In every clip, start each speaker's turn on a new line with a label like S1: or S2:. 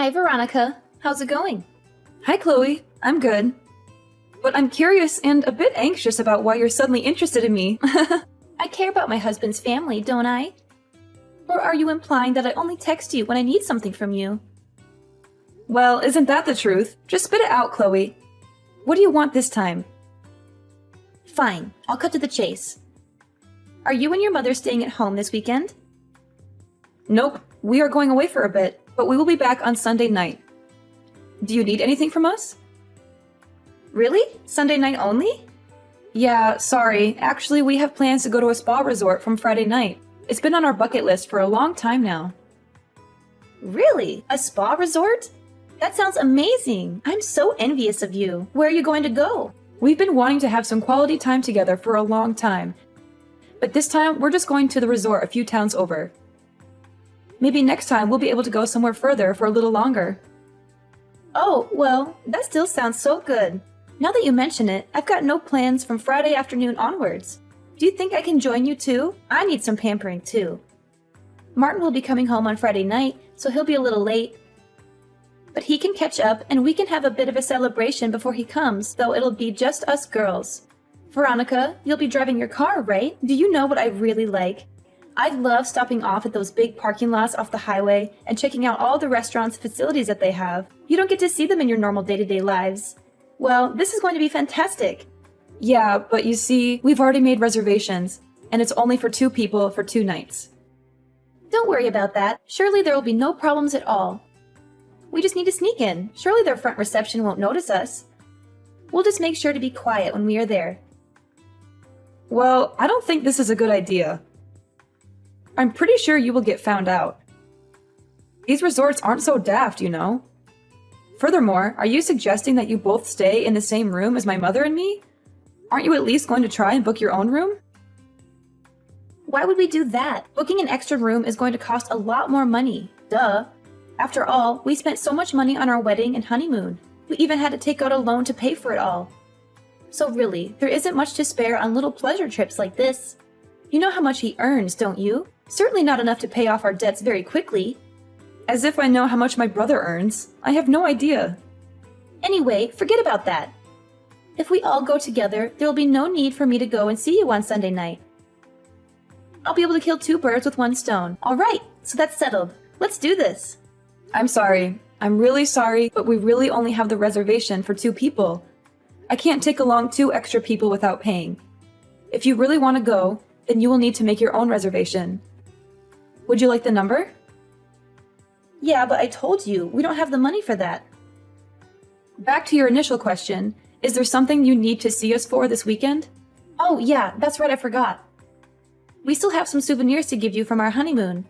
S1: Hi, Veronica. How's it going?
S2: Hi, Chloe. I'm good. But I'm curious and a bit anxious about why you're suddenly interested in me.
S1: I care about my husband's family, don't I? Or are you implying that I only text you when I need something from you?
S2: Well, isn't that the truth? Just spit it out, Chloe. What do you want this time?
S1: Fine, I'll cut to the chase. Are you and your mother staying at home this weekend?
S2: Nope, we are going away for a bit, but we will be back on Sunday night. Do you need anything from us?
S1: Really? Sunday night only?
S2: Yeah, sorry. Actually, we have plans to go to a spa resort from Friday night. It's been on our bucket list for a long time now.
S1: Really? A spa resort? That sounds amazing. I'm so envious of you. Where are you going to go?
S2: We've been wanting to have some quality time together for a long time. But this time, we're just going to the resort a few towns over. Maybe next time we'll be able to go somewhere further for a little longer.
S1: Oh, well, that still sounds so good. Now that you mention it, I've got no plans from Friday afternoon onwards. Do you think I can join you too? I need some pampering too. Martin will be coming home on Friday night, so he'll be a little late. But he can catch up and we can have a bit of a celebration before he comes, though it'll be just us girls. Veronica, you'll be driving your car, right? Do you know what I really like? I love stopping off at those big parking lots off the highway and checking out all the restaurants and facilities that they have. You don't get to see them in your normal day-to-day lives. Well, this is going to be fantastic.
S2: Yeah, but you see, we've already made reservations, and it's only for 2 people for 2 nights.
S1: Don't worry about that. Surely there will be no problems at all. We just need to sneak in. Surely their front reception won't notice us. We'll just make sure to be quiet when we are there.
S2: Well, I don't think this is a good idea. I'm pretty sure you will get found out. These resorts aren't so daft, you know. Furthermore, are you suggesting that you both stay in the same room as my mother and me? Aren't you at least going to try and book your own room?
S1: Why would we do that? Booking an extra room is going to cost a lot more money. Duh. After all, we spent so much money on our wedding and honeymoon. We even had to take out a loan to pay for it all. So really, there isn't much to spare on little pleasure trips like this. You know how much he earns, don't you? Certainly not enough to pay off our debts very quickly.
S2: As if I know how much my brother earns. I have no idea.
S1: Anyway, forget about that. If we all go together, there will be no need for me to go and see you on Sunday night. I'll be able to kill 2 birds with 1 stone. All right, so that's settled. Let's do this.
S2: I'm sorry. I'm really sorry, but we really only have the reservation for 2 people. I can't take along 2 extra people without paying. If you really want to go, then you will need to make your own reservation. Would you like the number?
S1: Yeah, but I told you, we don't have the money for that.
S2: Back to your initial question, is there something you need to see us for this weekend?
S1: Oh yeah, that's right, I forgot. We still have some souvenirs to give you from our honeymoon.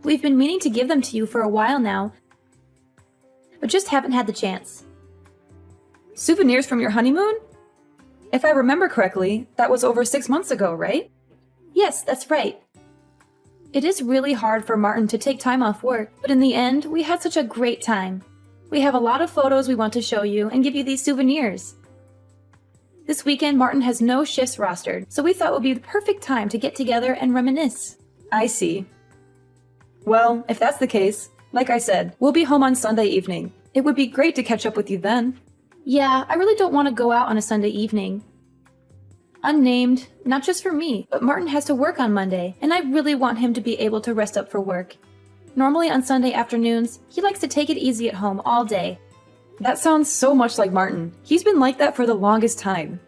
S1: We've been meaning to give them to you for a while now, but just haven't had the chance.
S2: Souvenirs from your honeymoon? If I remember correctly, that was over 6 months ago, right?
S1: Yes, that's right. It is really hard for Martin to take time off work, but in the end, we had such a great time. We have a lot of photos we want to show you and give you these souvenirs. This weekend, Martin has no shifts rostered, so we thought it would be the perfect time to get together and reminisce.
S2: I see. Well, if that's the case, like I said, we'll be home on Sunday evening. It would be great to catch up with you then.
S1: Yeah, I really don't want to go out on a Sunday evening. Unnamed, not just for me, but Martin has to work on Monday, and I really want him to be able to rest up for work. Normally on Sunday afternoons, he likes to take it easy at home all day.
S2: That sounds so much like Martin. He's been like that for the longest time.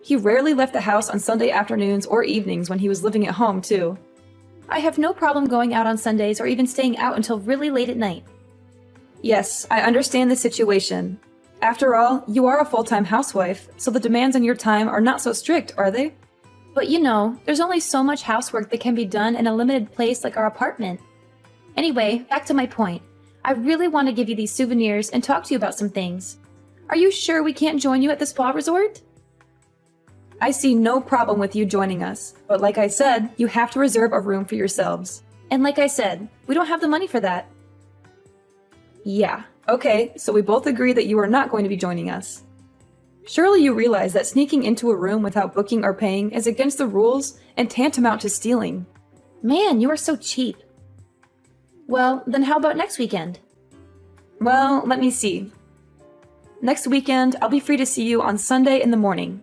S2: He rarely left the house on Sunday afternoons or evenings when he was living at home, too.
S1: I have no problem going out on Sundays or even staying out until really late at night.
S2: Yes, I understand the situation. After all, you are a full-time housewife, so the demands on your time are not so strict, are they?
S1: But you know, there's only so much housework that can be done in a limited place like our apartment. Anyway, back to my point. I really want to give you these souvenirs and talk to you about some things. Are you sure we can't join you at the spa resort?
S2: I see no problem with you joining us, but like I said, you have to reserve a room for yourselves.
S1: And like I said, we don't have the money for that.
S2: Yeah, okay, so we both agree that you are not going to be joining us. Surely you realize that sneaking into a room without booking or paying is against the rules and tantamount to stealing.
S1: Man, you are so cheap. Well, then how about next weekend?
S2: Well, let me see. Next weekend, I'll be free to see you on Sunday in the morning.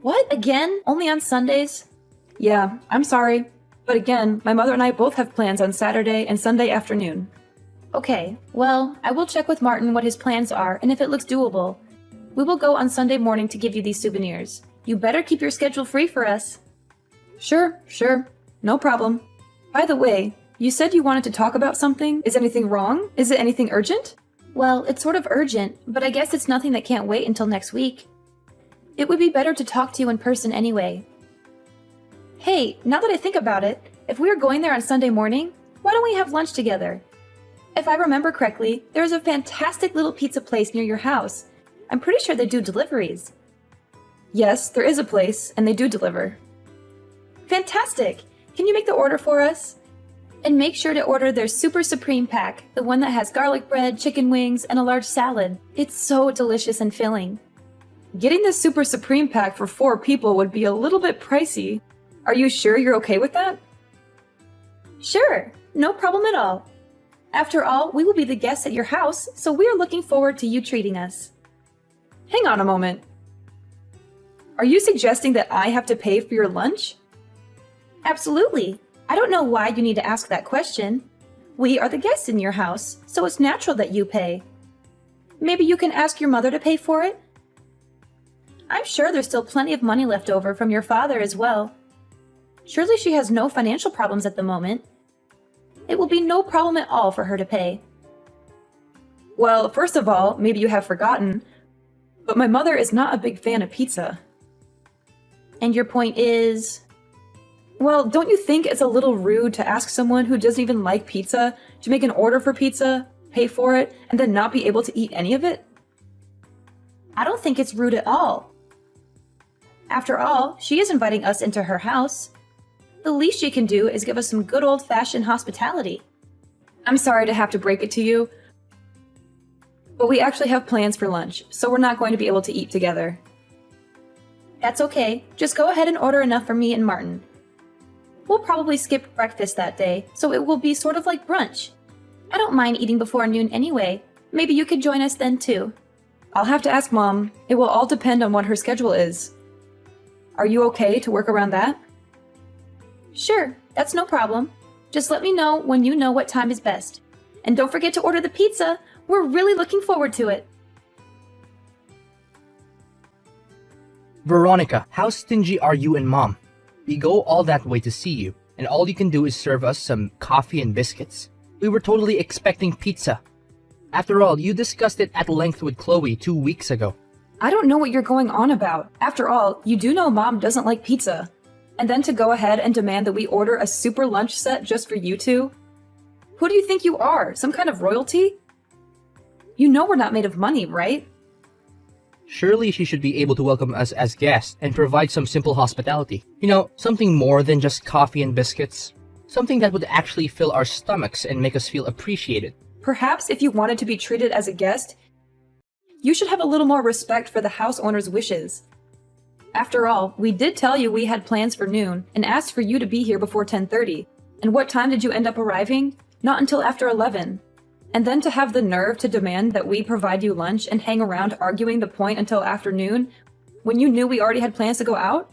S1: What? Again? Only on Sundays?
S2: Yeah, I'm sorry. But again, my mother and I both have plans on Saturday and Sunday afternoon.
S1: Okay, well, I will check with Martin what his plans are and if it looks doable. We will go on Sunday morning to give you these souvenirs. You better keep your schedule free for us.
S2: Sure. No problem. By the way, you said you wanted to talk about something. Is anything wrong? Is it anything urgent?
S1: Well, it's sort of urgent, but I guess it's nothing that can't wait until next week. It would be better to talk to you in person anyway. Hey, now that I think about it, if we are going there on Sunday morning, why don't we have lunch together? If I remember correctly, there is a fantastic little pizza place near your house. I'm pretty sure they do deliveries.
S2: Yes, there is a place, and they do deliver.
S1: Fantastic! Can you make the order for us? And make sure to order their Super Supreme Pack, the one that has garlic bread, chicken wings, and a large salad. It's so delicious and filling.
S2: Getting the Super Supreme Pack for 4 people would be a little bit pricey. Are you sure you're okay with that?
S1: Sure, no problem at all. After all, we will be the guests at your house, so we are looking forward to you treating us.
S2: Hang on a moment. Are you suggesting that I have to pay for your lunch?
S1: Absolutely. I don't know why you need to ask that question. We are the guests in your house, so it's natural that you pay. Maybe you can ask your mother to pay for it? I'm sure there's still plenty of money left over from your father as well. Surely she has no financial problems at the moment. It will be no problem at all for her to pay.
S2: Well, first of all, maybe you have forgotten, but my mother is not a big fan of pizza.
S1: And your point is?
S2: Well, don't you think it's a little rude to ask someone who doesn't even like pizza to make an order for pizza, pay for it, and then not be able to eat any of it?
S1: I don't think it's rude at all. After all, she is inviting us into her house. The least she can do is give us some good old-fashioned hospitality.
S2: I'm sorry to have to break it to you, but we actually have plans for lunch, so we're not going to be able to eat together.
S1: That's okay. Just go ahead and order enough for me and Martin. We'll probably skip breakfast that day, so it will be sort of like brunch. I don't mind eating before noon anyway. Maybe you could join us then too.
S2: I'll have to ask Mom. It will all depend on what her schedule is. Are you okay to work around that?
S1: Sure, that's no problem. Just let me know when you know what time is best. And don't forget to order the pizza. We're really looking forward to it.
S3: Veronica, how stingy are you and Mom? We go all that way to see you, and all you can do is serve us some coffee and biscuits. We were totally expecting pizza. After all, you discussed it at length with Chloe 2 weeks ago.
S2: I don't know what you're going on about. After all, you do know Mom doesn't like pizza. And then to go ahead and demand that we order a super lunch set just for you two? Who do you think you are? Some kind of royalty? You know we're not made of money, right?
S3: Surely she should be able to welcome us as guests and provide some simple hospitality. You know, something more than just coffee and biscuits. Something that would actually fill our stomachs and make us feel appreciated.
S2: Perhaps if you wanted to be treated as a guest, you should have a little more respect for the house owner's wishes. After all, we did tell you we had plans for noon and asked for you to be here before 10:30. And what time did you end up arriving? Not until after 11. And then to have the nerve to demand that we provide you lunch and hang around arguing the point until afternoon when you knew we already had plans to go out?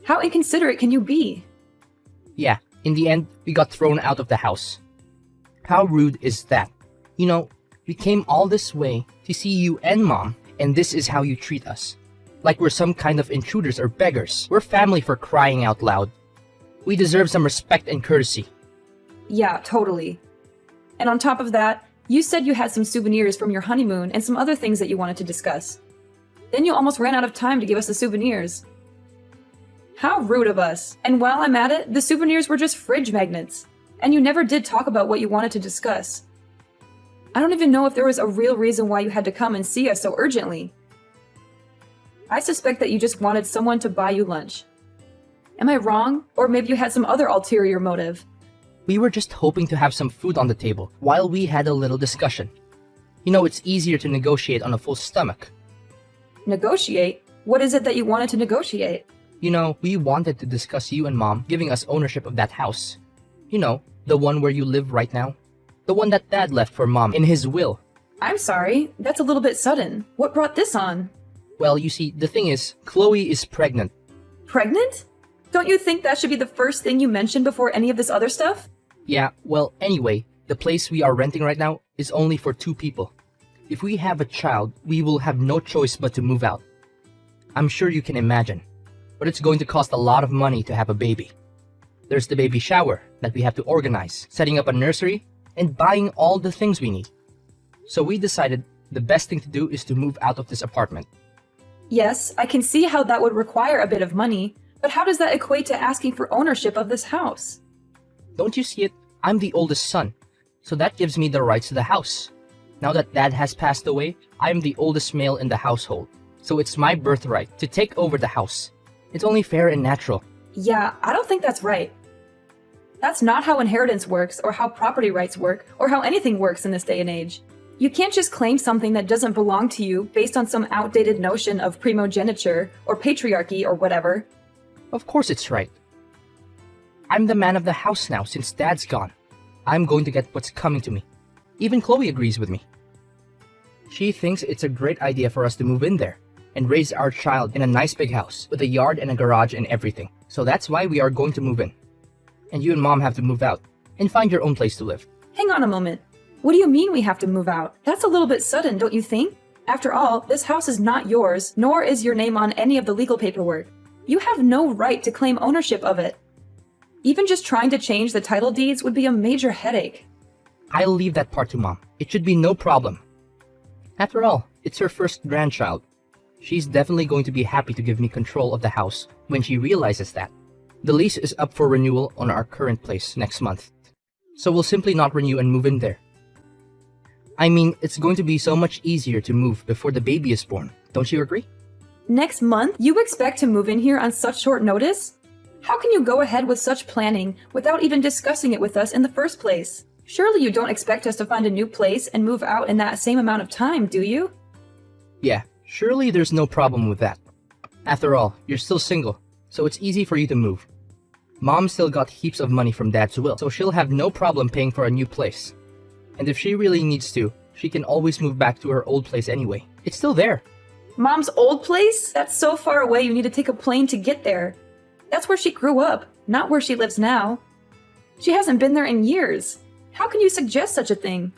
S2: How inconsiderate can you be?
S3: Yeah, in the end, we got thrown out of the house. How rude is that? You know, we came all this way to see you and Mom, and this is how you treat us. Like we're some kind of intruders or beggars. We're family, for crying out loud. We deserve some respect and courtesy.
S2: Yeah, totally. And on top of that, you said you had some souvenirs from your honeymoon and some other things that you wanted to discuss. Then you almost ran out of time to give us the souvenirs. How rude of us. And while I'm at it, the souvenirs were just fridge magnets. And you never did talk about what you wanted to discuss. I don't even know if there was a real reason why you had to come and see us so urgently. I suspect that you just wanted someone to buy you lunch. Am I wrong? Or maybe you had some other ulterior motive.
S3: We were just hoping to have some food on the table while we had a little discussion. You know, it's easier to negotiate on a full stomach.
S2: Negotiate? What is it that you wanted to negotiate?
S3: You know, we wanted to discuss you and Mom giving us ownership of that house. You know, the one where you live right now. The one that Dad left for Mom in his will.
S2: I'm sorry, that's a little bit sudden. What brought this on?
S3: Well, you see, the thing is, Chloe is pregnant.
S2: Pregnant? Don't you think that should be the first thing you mention before any of this other stuff?
S3: Yeah, well, anyway, the place we are renting right now is only for 2 people. If we have a child, we will have no choice but to move out. I'm sure you can imagine. But it's going to cost a lot of money to have a baby. There's the baby shower that we have to organize, setting up a nursery, and buying all the things we need. So we decided the best thing to do is to move out of this apartment.
S2: Yes, I can see how that would require a bit of money, but how does that equate to asking for ownership of this house?
S3: Don't you see it? I'm the oldest son, so that gives me the rights to the house. Now that Dad has passed away, I am the oldest male in the household, so it's my birthright to take over the house. It's only fair and natural.
S2: Yeah, I don't think that's right. That's not how inheritance works, or how property rights work, or how anything works in this day and age. You can't just claim something that doesn't belong to you based on some outdated notion of primogeniture, or patriarchy, or whatever.
S3: Of course it's right. I'm the man of the house now since Dad's gone. I'm going to get what's coming to me. Even Chloe agrees with me. She thinks it's a great idea for us to move in there and raise our child in a nice big house with a yard and a garage and everything. So that's why we are going to move in. And you and Mom have to move out and find your own place to live.
S2: Hang on a moment. What do you mean we have to move out? That's a little bit sudden, don't you think? After all, this house is not yours, nor is your name on any of the legal paperwork. You have no right to claim ownership of it. Even just trying to change the title deeds would be a major headache.
S3: I'll leave that part to Mom. It should be no problem. After all, it's her first grandchild. She's definitely going to be happy to give me control of the house when she realizes that. The lease is up for renewal on our current place next month, so we'll simply not renew and move in there. I mean, it's going to be so much easier to move before the baby is born. Don't you agree?
S2: Next month, you expect to move in here on such short notice? How can you go ahead with such planning without even discussing it with us in the first place? Surely you don't expect us to find a new place and move out in that same amount of time, do you?
S3: Yeah, surely there's no problem with that. After all, you're still single, so it's easy for you to move. Mom still got heaps of money from Dad's will, so she'll have no problem paying for a new place. And if she really needs to, she can always move back to her old place anyway. It's still there.
S2: Mom's old place? That's so far away you need to take a plane to get there. That's where she grew up, not where she lives now. She hasn't been there in years. How can you suggest such a thing?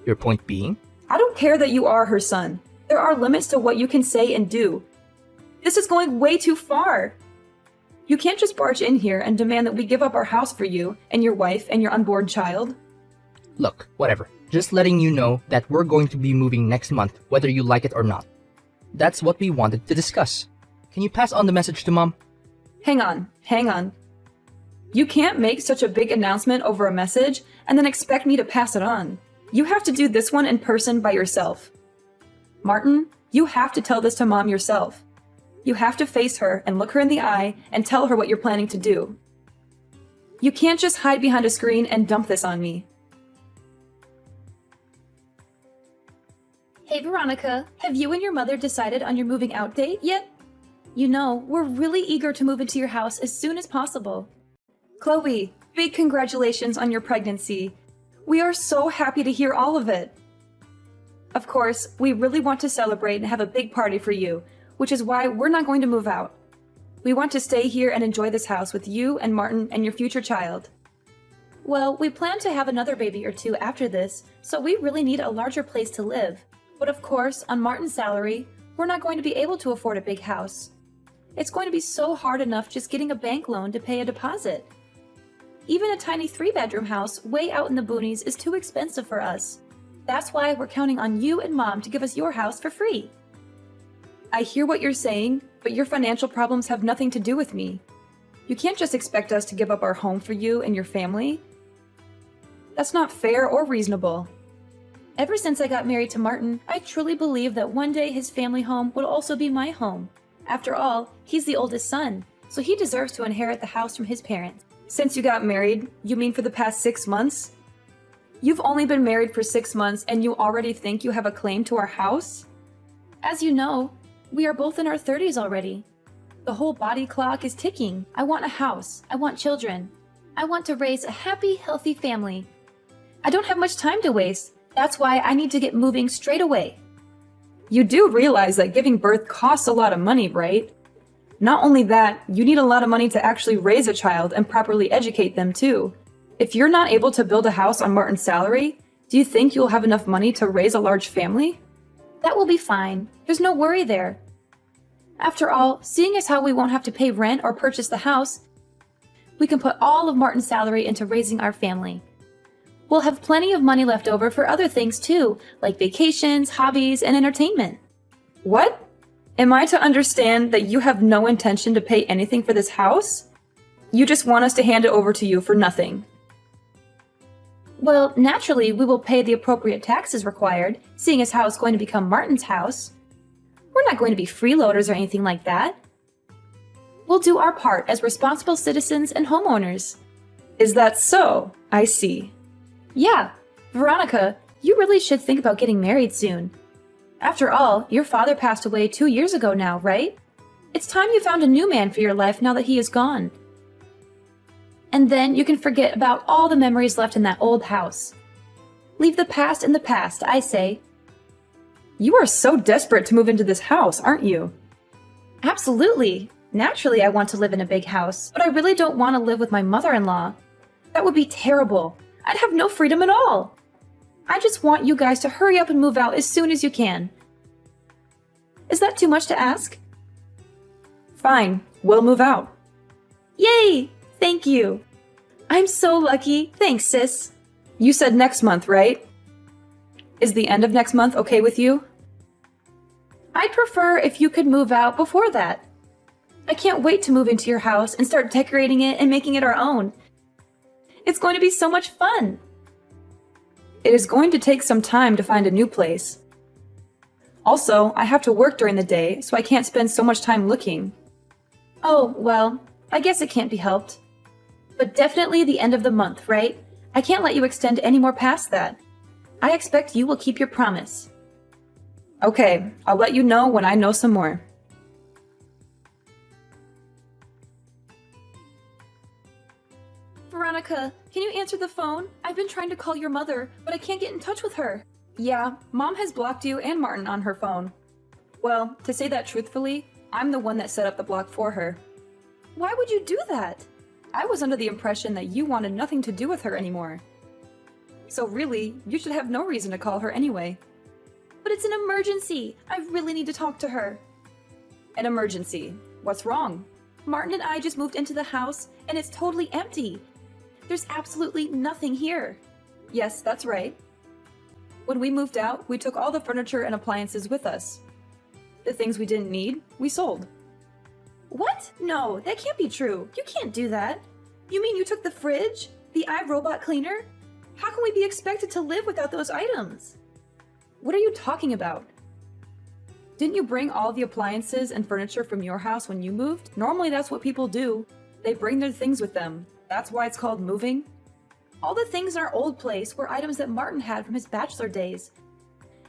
S3: Your point being?
S2: I don't care that you are her son. There are limits to what you can say and do. This is going way too far. You can't just barge in here and demand that we give up our house for you and your wife and your unborn child.
S3: Look, whatever. Just letting you know that we're going to be moving next month, whether you like it or not. That's what we wanted to discuss. Can you pass on the message to Mom?
S2: Hang on. You can't make such a big announcement over a message and then expect me to pass it on. You have to do this one in person by yourself. Martin, you have to tell this to Mom yourself. You have to face her and look her in the eye and tell her what you're planning to do. You can't just hide behind a screen and dump this on me.
S1: Hey Veronica, have you and your mother decided on your moving out date yet? You know, we're really eager to move into your house as soon as possible.
S2: Chloe, big congratulations on your pregnancy. We are so happy to hear all of it. Of course, we really want to celebrate and have a big party for you, which is why we're not going to move out. We want to stay here and enjoy this house with you and Martin and your future child.
S1: Well, we plan to have another baby or 2 after this, so we really need a larger place to live. But of course, on Martin's salary, we're not going to be able to afford a big house. It's going to be so hard enough just getting a bank loan to pay a deposit. Even a tiny 3-bedroom house way out in the boonies is too expensive for us. That's why we're counting on you and Mom to give us your house for free.
S2: I hear what you're saying, but your financial problems have nothing to do with me. You can't just expect us to give up our home for you and your family. That's not fair or reasonable.
S1: Ever since I got married to Martin, I truly believe that one day his family home would also be my home. After all, he's the oldest son, so he deserves to inherit the house from his parents.
S2: Since you got married, you mean for the past 6 months? You've only been married for 6 months and you already think you have a claim to our house?
S1: As you know, we are both in our 30s already. The whole body clock is ticking. I want a house. I want children. I want to raise a happy, healthy family. I don't have much time to waste. That's why I need to get moving straight away.
S2: You do realize that giving birth costs a lot of money, right? Not only that, you need a lot of money to actually raise a child and properly educate them too. If you're not able to build a house on Martin's salary, do you think you'll have enough money to raise a large family?
S1: That will be fine. There's no worry there. After all, seeing as how we won't have to pay rent or purchase the house, we can put all of Martin's salary into raising our family. We'll have plenty of money left over for other things too, like vacations, hobbies, and entertainment.
S2: What? Am I to understand that you have no intention to pay anything for this house? You just want us to hand it over to you for nothing.
S1: Well, naturally, we will pay the appropriate taxes required, seeing as how it's going to become Martin's house. We're not going to be freeloaders or anything like that. We'll do our part as responsible citizens and homeowners.
S2: Is that so? I see.
S1: Yeah, Veronica, you really should think about getting married soon. After all, your father passed away 2 years ago now, right? It's time you found a new man for your life now that he is gone. And then you can forget about all the memories left in that old house. Leave the past in the past, I say.
S2: You are so desperate to move into this house, aren't you?
S1: Absolutely. Naturally, I want to live in a big house, but I really don't want to live with my mother-in-law. That would be terrible. I'd have no freedom at all. I just want you guys to hurry up and move out as soon as you can. Is that too much to ask?
S2: Fine, we'll move out.
S1: Yay! Thank you. I'm so lucky. Thanks, sis.
S2: You said next month, right? Is the end of next month okay with you?
S1: I'd prefer if you could move out before that. I can't wait to move into your house and start decorating it and making it our own. It's going to be so much fun.
S2: It is going to take some time to find a new place. Also, I have to work during the day, so I can't spend so much time looking.
S1: Oh, well, I guess it can't be helped. But definitely the end of the month, right? I can't let you extend any more past that. I expect you will keep your promise.
S2: Okay, I'll let you know when I know some more.
S1: Veronica, can you answer the phone? I've been trying to call your mother, but I can't get in touch with her.
S2: Yeah, Mom has blocked you and Martin on her phone. Well, to say that truthfully, I'm the one that set up the block for her.
S1: Why would you do that?
S2: I was under the impression that you wanted nothing to do with her anymore. So really, you should have no reason to call her anyway.
S1: But it's an emergency. I really need to talk to her.
S2: An emergency? What's wrong?
S1: Martin and I just moved into the house, and it's totally empty. There's absolutely nothing here.
S2: Yes, that's right. When we moved out, we took all the furniture and appliances with us. The things we didn't need, we sold.
S1: What? No, that can't be true. You can't do that. You mean you took the fridge? The iRobot cleaner? How can we be expected to live without those items?
S2: What are you talking about? Didn't you bring all the appliances and furniture from your house when you moved? Normally that's what people do. They bring their things with them. That's why it's called moving.
S1: All the things in our old place were items that Martin had from his bachelor days.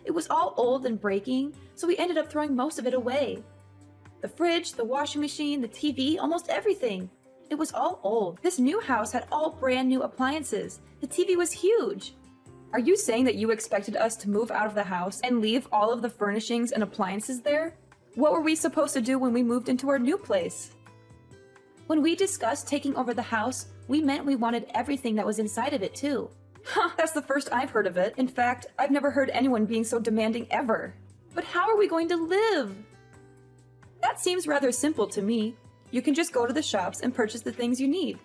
S1: It was all old and breaking, so we ended up throwing most of it away. The fridge, the washing machine, the TV, almost everything. It was all old. This new house had all brand new appliances. The TV was huge.
S2: Are you saying that you expected us to move out of the house and leave all of the furnishings and appliances there? What were we supposed to do when we moved into our new place?
S1: When we discussed taking over the house, we meant we wanted everything that was inside of it too.
S2: That's the first I've heard of it. In fact, I've never heard anyone being so demanding ever.
S1: But how are we going to live?
S2: That seems rather simple to me. You can just go to the shops and purchase the things you need.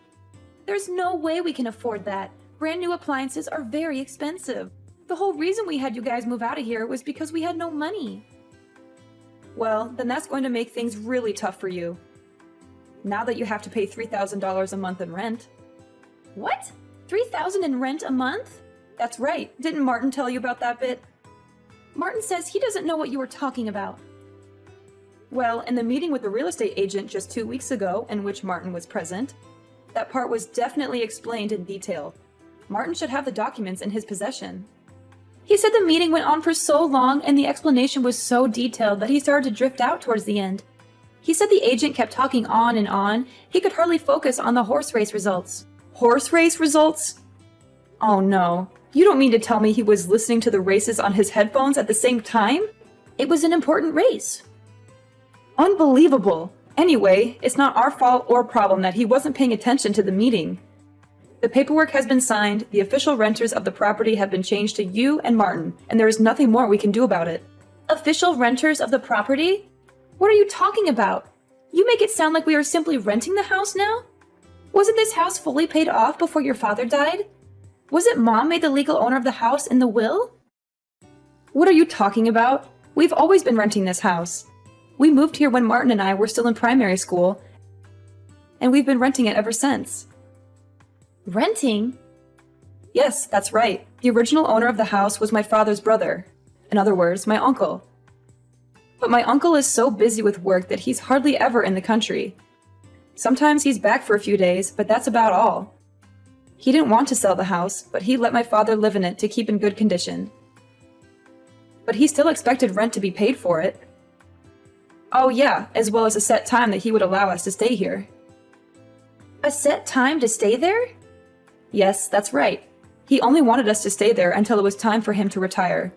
S1: There's no way we can afford that. Brand new appliances are very expensive. The whole reason we had you guys move out of here was because we had no money.
S2: Well, then that's going to make things really tough for you. Now that you have to pay $3,000 a month in rent.
S1: What? $3,000 in rent a month?
S2: That's right. Didn't Martin tell you about that bit?
S1: Martin says he doesn't know what you were talking about.
S2: Well, in the meeting with the real estate agent just 2 weeks ago, in which Martin was present, that part was definitely explained in detail. Martin should have the documents in his possession.
S1: He said the meeting went on for so long and the explanation was so detailed that he started to drift out towards the end. He said the agent kept talking on and on. He could hardly focus on the horse race results.
S2: Horse race results? Oh no. You don't mean to tell me he was listening to the races on his headphones at the same time?
S1: It was an important race.
S2: Unbelievable! Anyway, it's not our fault or problem that he wasn't paying attention to the meeting. The paperwork has been signed, the official renters of the property have been changed to you and Martin, and there is nothing more we can do about it.
S1: Official renters of the property? What are you talking about? You make it sound like we are simply renting the house now? Wasn't this house fully paid off before your father died? Wasn't Mom made the legal owner of the house in the will?
S2: What are you talking about? We've always been renting this house. We moved here when Martin and I were still in primary school, and we've been renting it ever since.
S1: Renting?
S2: Yes, that's right. The original owner of the house was my father's brother. In other words, my uncle. But my uncle is so busy with work that he's hardly ever in the country. Sometimes he's back for a few days, but that's about all. He didn't want to sell the house, but he let my father live in it to keep in good condition. But he still expected rent to be paid for it. Oh yeah, as well as a set time that he would allow us to stay here.
S1: A set time to stay there?
S2: Yes, that's right. He only wanted us to stay there until it was time for him to retire.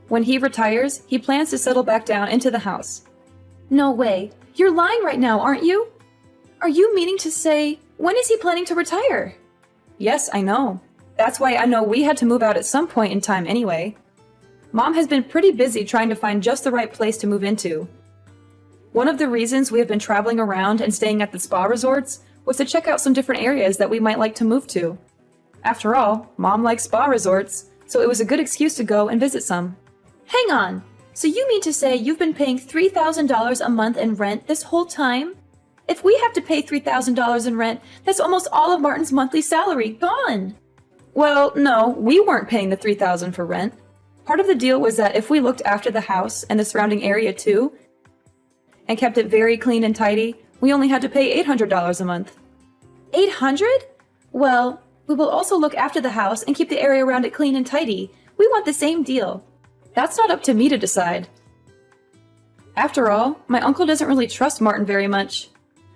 S2: When he retires, he plans to settle back down into the house.
S1: No way. You're lying right now, aren't you? Are you meaning to say, when is he planning to retire?
S2: Yes, I know. That's why I know we had to move out at some point in time anyway. Mom has been pretty busy trying to find just the right place to move into. One of the reasons we have been traveling around and staying at the spa resorts was to check out some different areas that we might like to move to. After all, Mom likes spa resorts, so it was a good excuse to go and visit some.
S1: Hang on. So you mean to say you've been paying $3,000 a month in rent this whole time? If we have to pay $3,000 in rent, that's almost all of Martin's monthly salary gone.
S2: Well, no, we weren't paying the $3,000 for rent. Part of the deal was that if we looked after the house and the surrounding area too, and kept it very clean and tidy, we only had to pay $800 a month.
S1: $800? Well, we will also look after the house and keep the area around it clean and tidy. We want the same deal.
S2: That's not up to me to decide. After all, my uncle doesn't really trust Martin very much.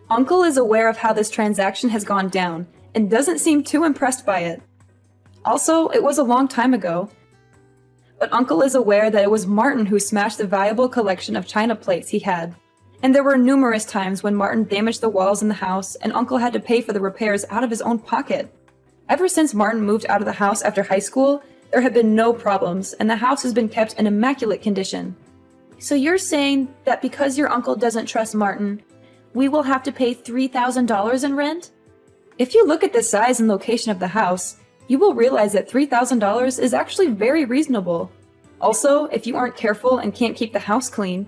S2: Uncle is aware of how this transaction has gone down and doesn't seem too impressed by it. Also, it was a long time ago. But Uncle is aware that it was Martin who smashed the valuable collection of china plates he had. And there were numerous times when Martin damaged the walls in the house and Uncle had to pay for the repairs out of his own pocket. Ever since Martin moved out of the house after high school, there have been no problems and the house has been kept in immaculate condition.
S1: So you're saying that because your uncle doesn't trust Martin, we will have to pay $3,000 in rent?
S2: If you look at the size and location of the house, you will realize that $3,000 is actually very reasonable. Also, if you aren't careful and can't keep the house clean,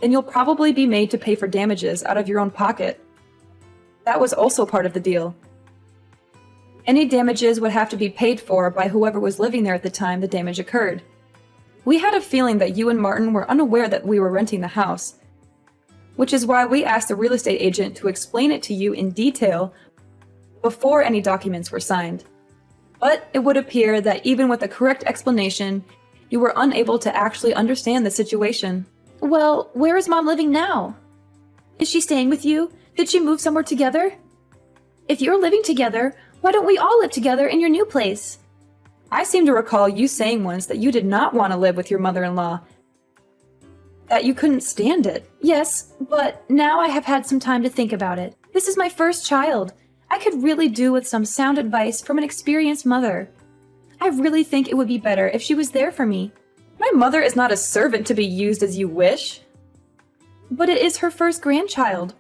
S2: then you'll probably be made to pay for damages out of your own pocket. That was also part of the deal. Any damages would have to be paid for by whoever was living there at the time the damage occurred. We had a feeling that you and Martin were unaware that we were renting the house, which is why we asked the real estate agent to explain it to you in detail before any documents were signed. But it would appear that even with a correct explanation, you were unable to actually understand the situation.
S1: Well, where is Mom living now? Is she staying with you? Did she move somewhere together? If you're living together, why don't we all live together in your new place?
S2: I seem to recall you saying once that you did not want to live with your mother-in-law. That you couldn't stand it.
S1: Yes, but now I have had some time to think about it. This is my first child. I could really do with some sound advice from an experienced mother. I really think it would be better if she was there for me.
S2: My mother is not a servant to be used as you wish.
S1: But it is her first grandchild.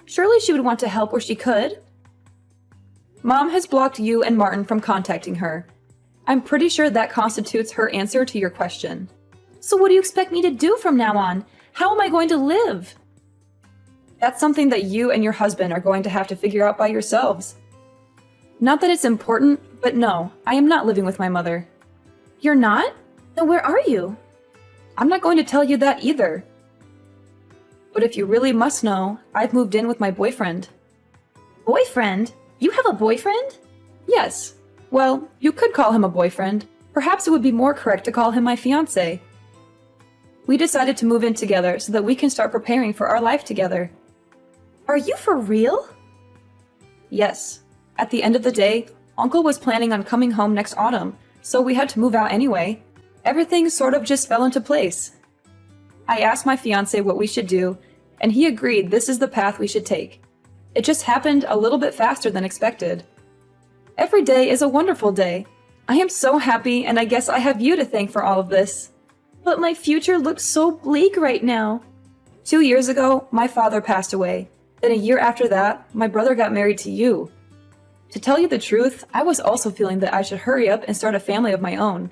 S1: Surely she would want to help where she could.
S2: Mom has blocked you and Martin from contacting her. I'm pretty sure that constitutes her answer to your question.
S1: So what do you expect me to do from now on? How am I going to live?
S2: That's something that you and your husband are going to have to figure out by yourselves. Not that it's important, but no, I am not living with my mother.
S1: You're not? Then where are you?
S2: I'm not going to tell you that either. But if you really must know, I've moved in with my boyfriend.
S1: Boyfriend? You have a boyfriend?
S2: Yes. Well, you could call him a boyfriend. Perhaps it would be more correct to call him my fiancé. We decided to move in together so that we can start preparing for our life together.
S1: Are you for real?
S2: Yes. At the end of the day, Uncle was planning on coming home next autumn, so we had to move out anyway. Everything sort of just fell into place. I asked my fiancé what we should do, and he agreed this is the path we should take. It just happened a little bit faster than expected. Every day is a wonderful day. I am so happy, and I guess I have you to thank for all of this.
S1: But my future looks so bleak right now.
S2: 2 years ago, my father passed away. Then a year after that, my brother got married to you. To tell you the truth, I was also feeling that I should hurry up and start a family of my own.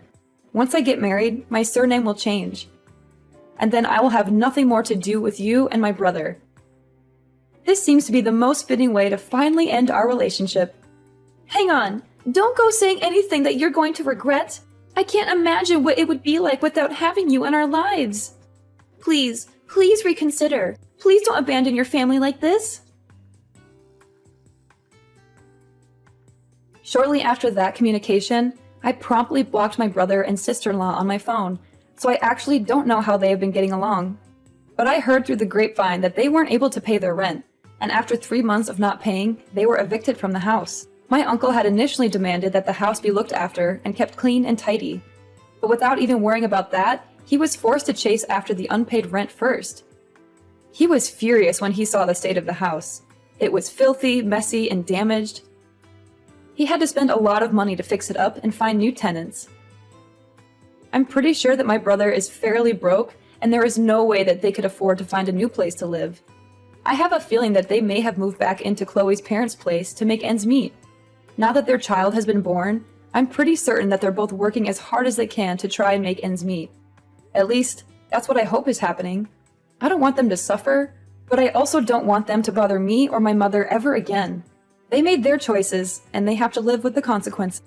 S2: Once I get married, my surname will change. And then I will have nothing more to do with you and my brother. This seems to be the most fitting way to finally end our relationship.
S1: Hang on, don't go saying anything that you're going to regret. I can't imagine what it would be like without having you in our lives. Please, please reconsider. Please don't abandon your family like this.
S2: Shortly after that communication, I promptly blocked my brother and sister-in-law on my phone, so I actually don't know how they have been getting along. But I heard through the grapevine that they weren't able to pay their rent, and after 3 months of not paying, they were evicted from the house. My uncle had initially demanded that the house be looked after and kept clean and tidy. But without even worrying about that, he was forced to chase after the unpaid rent first. He was furious when he saw the state of the house. It was filthy, messy, and damaged. He had to spend a lot of money to fix it up and find new tenants. I'm pretty sure that my brother is fairly broke, and there is no way that they could afford to find a new place to live. I have a feeling that they may have moved back into Chloe's parents' place to make ends meet. Now that their child has been born, I'm pretty certain that they're both working as hard as they can to try and make ends meet. At least, that's what I hope is happening. I don't want them to suffer, but I also don't want them to bother me or my mother ever again. They made their choices, and they have to live with the consequences.